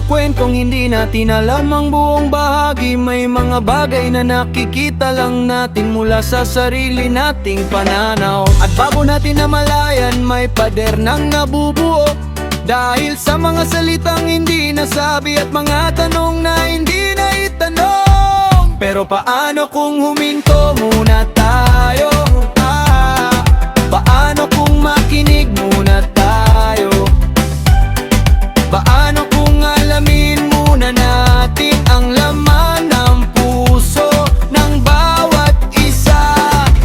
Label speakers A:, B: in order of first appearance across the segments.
A: kwentong hindi natin alam ang buong bahagi. May mga bagay na nakikita lang natin mula sa sarili nating pananaw. At bago natin namalayan, may pader nang nabubuo dahil sa mga salitang hindi nasabi at mga tanong na hindi naitanong. Pero paano kung huminto muna tayo? Paano kung makinig muna tayo? Paano kung alamin muna natin ang laman ng puso ng bawat isa?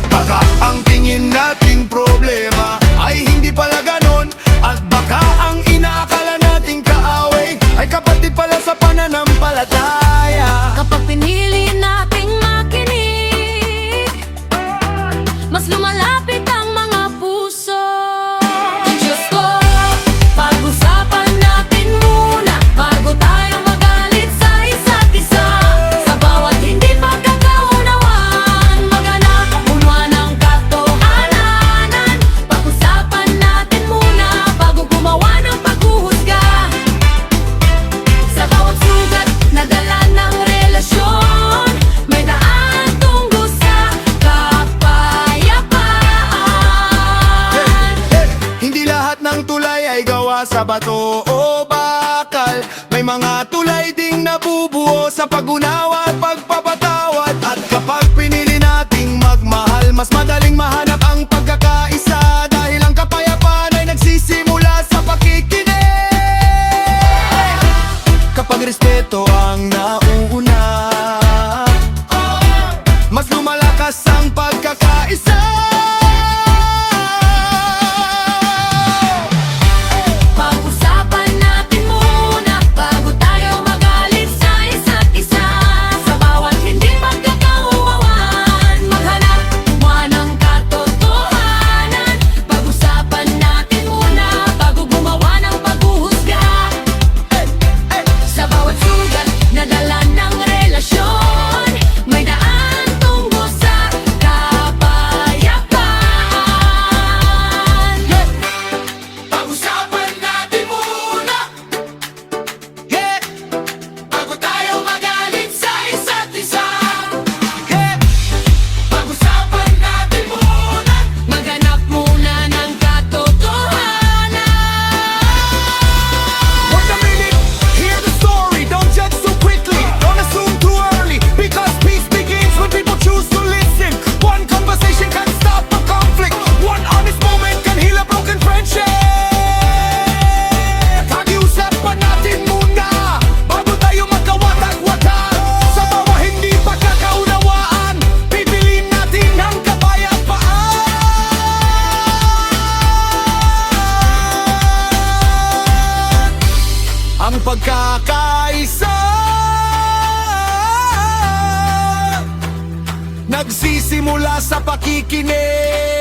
B: Baka ang tingin nating problema ay hindi pala ganon, at baka ang inaakala nating kaaway ay kapatid pala sa pananampalataya.
C: Kapag pinili nating makinig, mas lumalapit ang mga puso. Diyos ko, pag-usapan natin muna bago tayo magalit sa isa't isa. Sa bawat hindi pagkakaunawaan, maghanap muna ng katotohanan. Pag-usapan natin muna bago gumawa ng paghuhusga. Sa bawat sugat na dala ng relasyon, may daan tungo sa kapayapaan.
B: Hindi lahat ng tulay ay gawa sa bato o bakal. May mga tulay ding nabubuo sa pag-unawa at pagpapatawad. At kapag pinili nating magmahal, mas madaling mahanap ang pagkakaisa, dahil ang kapayapaan ay nagsisimula sa pakikinig. Kapag respeto ang nauuna, mas lumalakas ang pagkakaisa.
C: Pag-usapan natin muna bago tayo magalit sa isa't isa. Sa bawat hindi pagkakaunawaan, maghanap muna ng katotohanan. Pag-usapan natin muna bago gumawa ng paghuhusga. Sa bawat sugat na dala ng relasyon, may daan tungo sa kapayapaan.
B: Pag-usapan natin muna, bago tayo magalit sa isa't isa. Pag-usapan natin muna.
C: Maghanap muna ng katotohanan.
B: Wait a minute, hear the story, don't judge so quickly, don't assume too early, because peace begins when people choose to listen. One conversation can stop a conflict, one honest moment can heal a broken friendship. Pag-iusapan natin muna bago tayo magkawatag-watag. Sa bawat hindi pagkakaunawaan, pipiliin natin ang kapayapaan. Ang pagkakaisa nagsisimula sa pakikinig.